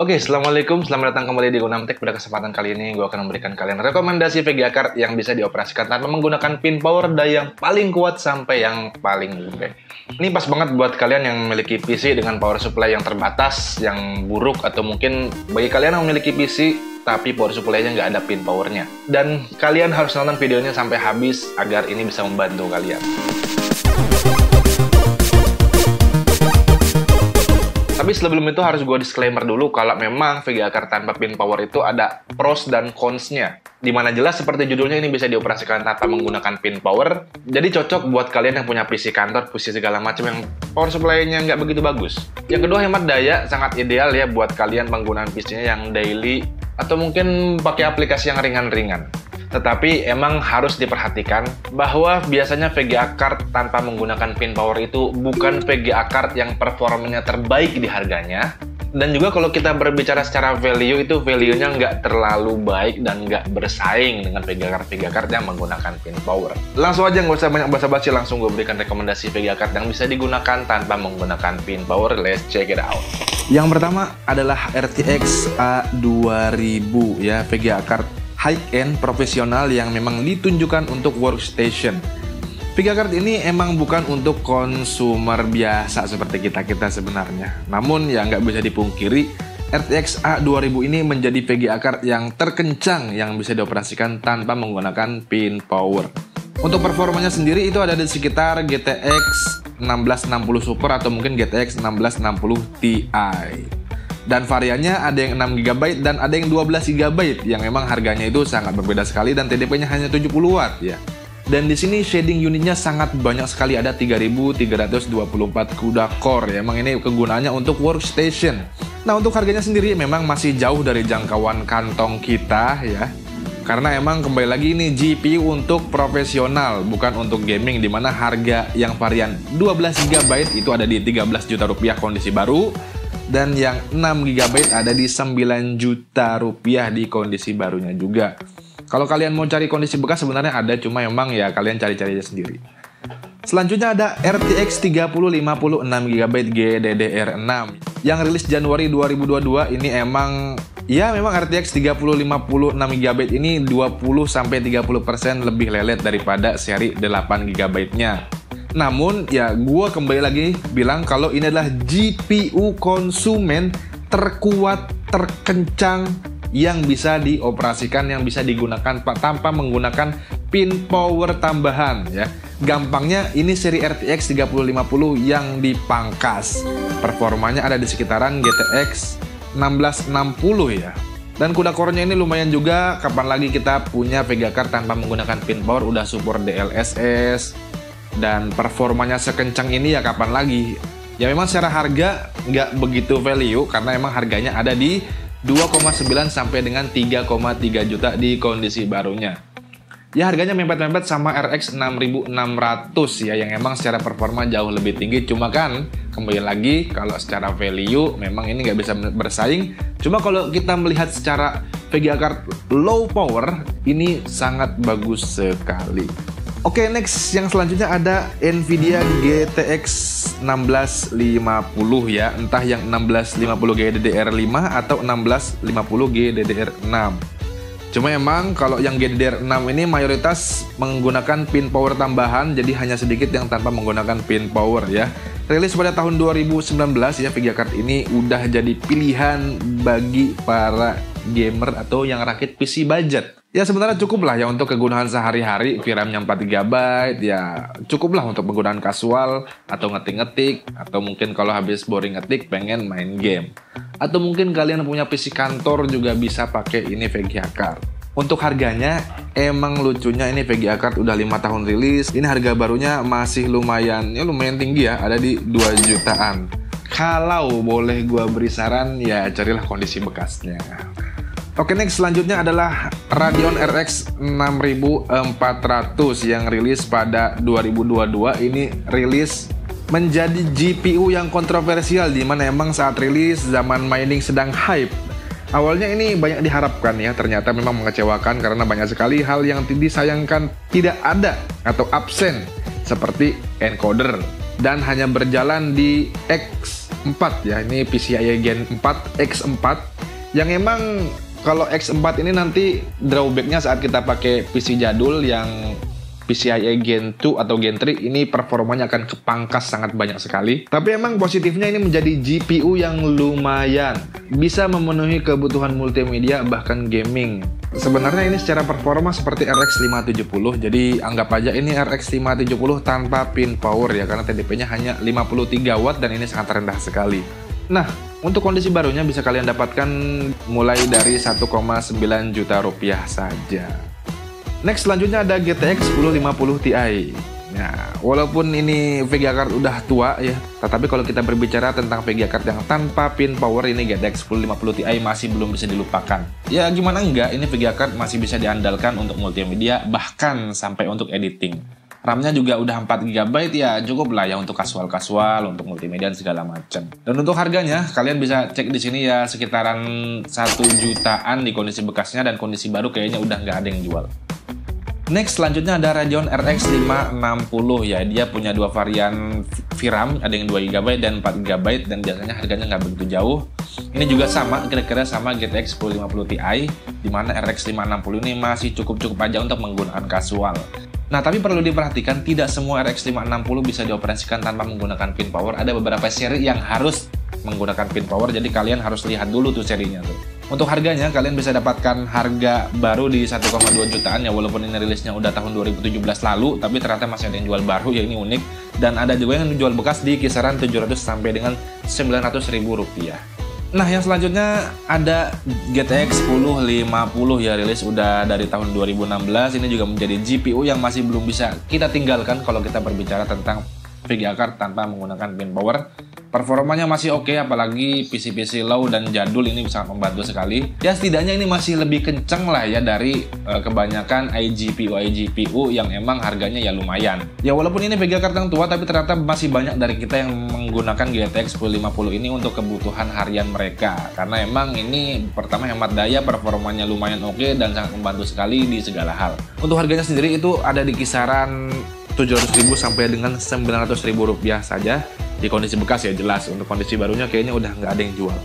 Oke, Assalamualaikum, selamat datang kembali di Gunamtek. Pada kesempatan kali ini, gue akan memberikan kalian rekomendasi VGA card yang bisa dioperasikan tanpa menggunakan pin power dari yang paling kuat sampai yang paling lembek. Ini pas banget buat kalian yang memiliki PC dengan power supply yang terbatas, yang buruk, atau mungkin bagi kalian yang memiliki PC tapi power supply-nya nggak ada pin powernya. Dan kalian harus nonton videonya sampai habis agar ini bisa membantu kalian. Tapi sebelum itu harus gue disclaimer dulu kalau memang VGA card tanpa pin power itu ada pros dan cons-nya. Dimana jelas seperti judulnya ini bisa dioperasikan tanpa menggunakan pin power. Jadi cocok buat kalian yang punya PC kantor, PC segala macam yang power supply-nya nggak begitu bagus. Yang kedua, hemat daya sangat ideal ya buat kalian penggunaan PC-nya yang daily atau mungkin pakai aplikasi yang ringan-ringan. Tetapi emang harus diperhatikan bahwa biasanya VGA card tanpa menggunakan pin power itu bukan VGA card yang performanya terbaik di harganya. Dan juga kalau kita berbicara secara value, itu value-nya nggak terlalu baik dan nggak bersaing dengan VGA card yang menggunakan pin power. Langsung aja, nggak usah banyak basa-basi, langsung gue berikan rekomendasi VGA card yang bisa digunakan tanpa menggunakan pin power. Let's check it out. Yang pertama adalah RTX A2000 ya, VGA card high-end profesional yang memang ditunjukkan untuk workstation. VGA card ini emang bukan untuk konsumer biasa seperti kita sebenarnya. Namun ya nggak bisa dipungkiri, RTX A2000 ini menjadi VGA card yang terkencang yang bisa dioperasikan tanpa menggunakan pin power. Untuk performanya sendiri itu ada di sekitar GTX 1660 Super atau mungkin GTX 1660 Ti. Dan variannya ada yang 6GB dan ada yang 12GB yang memang harganya itu sangat berbeda sekali dan TDP-nya hanya 70 Watt ya. Dan di sini shading unitnya sangat banyak sekali, ada 3324 CUDA core ya. Emang ini kegunaannya untuk workstation. Nah, untuk harganya sendiri memang masih jauh dari jangkauan kantong kita ya. Karena emang kembali lagi ini GPU untuk profesional, bukan untuk gaming, dimana harga yang varian 12GB itu ada di 13 juta rupiah kondisi baru. Dan yang 6GB ada di 9 juta rupiah di kondisi barunya juga. Kalau kalian mau cari kondisi bekas sebenarnya ada, cuma memang ya kalian cari-cari aja sendiri. Selanjutnya ada RTX 3050 6GB GDDR6 yang rilis Januari 2022. Ini emang RTX 3050 6GB ini 20-30% lebih lelet daripada seri 8GB-nya. Namun ya gue kembali lagi bilang kalau ini adalah GPU konsumen terkuat, terkencang yang bisa dioperasikan, yang bisa digunakan tanpa menggunakan pin power tambahan ya. Gampangnya ini seri RTX 3050 yang dipangkas. Performanya ada di sekitaran GTX 1660 ya. Dan CUDA core-nya ini lumayan juga. Kapan lagi kita punya VGA card tanpa menggunakan pin power, udah support DLSS. Dan performanya sekencang ini ya kapan lagi. Ya memang secara harga nggak begitu value karena emang harganya ada di 2,9 sampai dengan 3,3 juta di kondisi barunya. Ya harganya mepet-mepet sama RX 6600 ya, yang emang secara performa jauh lebih tinggi. Cuma kan kembali lagi kalau secara value memang ini nggak bisa bersaing. Cuma kalau kita melihat secara VGA card low power ini sangat bagus sekali. Oke, next yang selanjutnya ada Nvidia GTX 1650 ya, entah yang 1650 GDDR5 atau 1650 GDDR6. Cuma emang kalau yang GDDR6 ini mayoritas menggunakan pin power tambahan, jadi hanya sedikit yang tanpa menggunakan pin power ya. Rilis pada tahun 2019 ya, VGA card ini udah jadi pilihan bagi para gamer atau yang rakit PC budget. Ya sebenarnya cukup lah ya untuk kegunaan sehari-hari, VRAM-nya 4GB ya cukup lah untuk penggunaan kasual atau ngetik-ngetik, atau mungkin kalau habis boring ngetik pengen main game. Atau mungkin kalian punya PC kantor juga bisa pakai ini VGA card. Untuk harganya emang lucunya ini VGA card udah 5 tahun rilis, ini harga barunya masih lumayan tinggi ya, ada di 2 jutaan. Kalau boleh gua beri saran ya carilah kondisi bekasnya. Oke, next selanjutnya adalah Radeon RX 6400 yang rilis pada 2022. Ini rilis menjadi GPU yang kontroversial, di mana emang saat rilis zaman mining sedang hype. Awalnya ini banyak diharapkan ya, ternyata memang mengecewakan karena banyak sekali hal yang disayangkan tidak ada atau absen, seperti encoder dan hanya berjalan di X 4 ya. Ini PCIe Gen 4 X4 yang emang kalau X4 ini nanti drawbacknya saat kita pakai PC jadul yang PCIe Gen 2 atau Gen 3 ini performanya akan kepangkas sangat banyak sekali. Tapi emang positifnya ini menjadi GPU yang lumayan bisa memenuhi kebutuhan multimedia bahkan gaming. Sebenarnya ini secara performa seperti RX 570, jadi anggap aja ini RX 570 tanpa pin power ya, karena TDP-nya hanya 53 watt dan ini sangat rendah sekali. Nah, untuk kondisi barunya bisa kalian dapatkan mulai dari 1,9 juta rupiah saja. Next, selanjutnya ada GTX 1050 Ti. Nah, walaupun ini VGA card udah tua ya, tetapi kalau kita berbicara tentang VGA card yang tanpa pin power, ini GTX 1050 Ti masih belum bisa dilupakan. Ya gimana enggak, ini VGA card masih bisa diandalkan untuk multimedia, bahkan sampai untuk editing. RAM-nya juga udah 4 GB ya, cukup lah ya untuk kasual-kasual, untuk multimedia dan segala macam. Dan untuk harganya, kalian bisa cek di sini ya sekitaran 1 jutaan di kondisi bekasnya, dan kondisi baru kayaknya udah nggak ada yang jual. Next, selanjutnya ada Radeon RX 560 ya. Dia punya dua varian VRAM, ada yang 2 GB dan 4 GB, dan biasanya harganya nggak begitu jauh. Ini juga sama, kira-kira sama GTX 1050 Ti, dimana RX 560 ini masih cukup-cukup aja untuk menggunakan kasual. Nah, tapi perlu diperhatikan, tidak semua RX 560 bisa dioperasikan tanpa menggunakan pin power. Ada beberapa seri yang harus menggunakan pin power, jadi kalian harus lihat dulu tuh serinya tuh. Untuk harganya, kalian bisa dapatkan harga baru di 1,2 jutaan ya, walaupun ini rilisnya udah tahun 2017 lalu, tapi ternyata masih ada yang jual baru ya, ini unik. Dan ada juga yang jual bekas di kisaran 700 sampai dengan 900 ribu rupiah. Nah, yang selanjutnya ada GTX 1050 ya, rilis udah dari tahun 2016. Ini juga menjadi GPU yang masih belum bisa kita tinggalkan kalau kita berbicara tentang VGA card tanpa menggunakan pin power. Performanya masih oke, apalagi PC-PC low dan jadul ini sangat membantu sekali. Ya setidaknya ini masih lebih kenceng lah ya dari kebanyakan iGPU yang emang harganya ya lumayan. Ya walaupun ini VGA card yang tua, tapi ternyata masih banyak dari kita yang menggunakan GTX 1050 ini untuk kebutuhan harian mereka. Karena emang ini pertama hemat daya, performanya lumayan oke, dan sangat membantu sekali di segala hal. Untuk harganya sendiri itu ada di kisaran 700.000 sampai dengan 900.000 rupiah saja. Di kondisi bekas ya jelas, untuk kondisi barunya kayaknya udah nggak ada yang jual.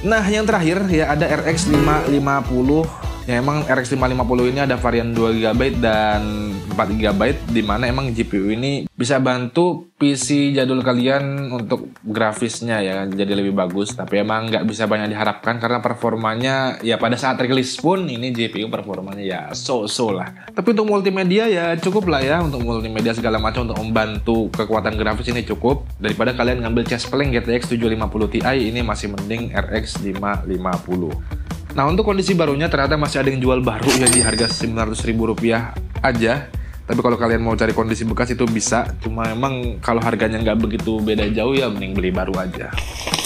Nah, yang terakhir ya ada RX 550. Ya emang RX 550 ini ada varian 2 GB dan 4 GB, dimana emang GPU ini bisa bantu PC jadul kalian untuk grafisnya ya jadi lebih bagus. Tapi emang nggak bisa banyak diharapkan karena performanya ya pada saat rilis pun ini GPU performanya ya so-so lah. Tapi untuk multimedia ya cukup lah ya, untuk multimedia segala macam, untuk membantu kekuatan grafis ini cukup. Daripada kalian ngambil Chespling GTX 750 Ti, ini masih mending RX 550. Nah, untuk kondisi barunya ternyata masih ada yang jual baru ya di harga 900.000 rupiah aja. Tapi kalau kalian mau cari kondisi bekas itu bisa. Cuma emang kalau harganya nggak begitu beda jauh ya mending beli baru aja.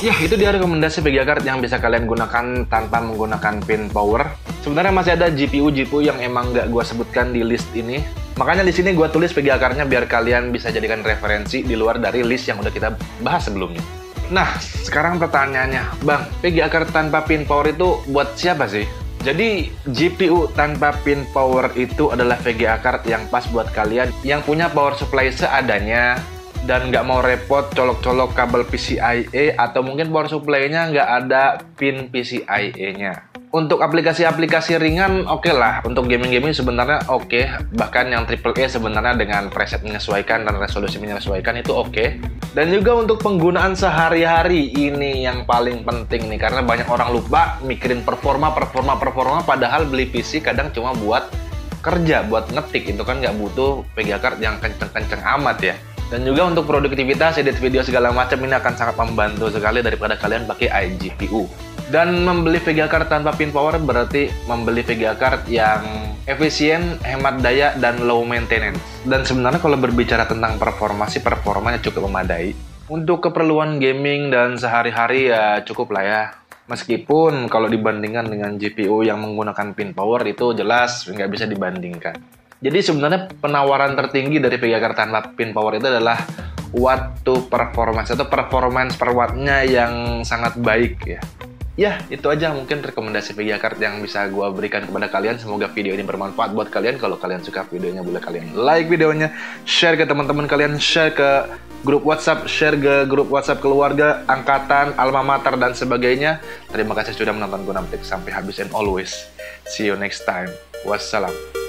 Ya, itu dia rekomendasi VGA card yang bisa kalian gunakan tanpa menggunakan pin power. Sebenarnya masih ada GPU yang emang nggak gue sebutkan di list ini. Makanya di sini gue tulis VGA card-nya biar kalian bisa jadikan referensi di luar dari list yang udah kita bahas sebelumnya. Nah, sekarang pertanyaannya, Bang, VGA card tanpa pin power itu buat siapa sih? Jadi, GPU tanpa pin power itu adalah VGA card yang pas buat kalian yang punya power supply seadanya dan nggak mau repot colok-colok kabel PCIe, atau mungkin power supply-nya nggak ada pin PCIe-nya. Untuk aplikasi-aplikasi ringan oke lah, untuk gaming-gaming sebenarnya oke. Bahkan yang AAA sebenarnya dengan preset menyesuaikan dan resolusi menyesuaikan itu oke. Dan juga untuk penggunaan sehari-hari ini yang paling penting nih, karena banyak orang lupa mikirin performa, padahal beli PC kadang cuma buat kerja, buat ngetik, itu kan nggak butuh VGA card yang kenceng-kenceng amat ya. Dan juga untuk produktivitas, edit video segala macam ini akan sangat membantu sekali daripada kalian pakai iGPU. Dan membeli VGA card tanpa pin power berarti membeli VGA card yang efisien, hemat daya, dan low maintenance. Dan sebenarnya kalau berbicara tentang performanya cukup memadai. Untuk keperluan gaming dan sehari-hari ya cukup lah ya. Meskipun kalau dibandingkan dengan GPU yang menggunakan pin power itu jelas nggak bisa dibandingkan. Jadi sebenarnya penawaran tertinggi dari VGA card tanpa pin power itu adalah watt to performance, atau performance per wattnya yang sangat baik ya. Ya, itu aja mungkin rekomendasi VGA card yang bisa gue berikan kepada kalian. Semoga video ini bermanfaat buat kalian. Kalau kalian suka videonya, boleh kalian like videonya, share ke teman-teman kalian, share ke grup WhatsApp, share ke grup WhatsApp keluarga, angkatan, alma mater, dan sebagainya. Terima kasih sudah menonton Gunam Tech sampai habis and always. See you next time. Wassalam.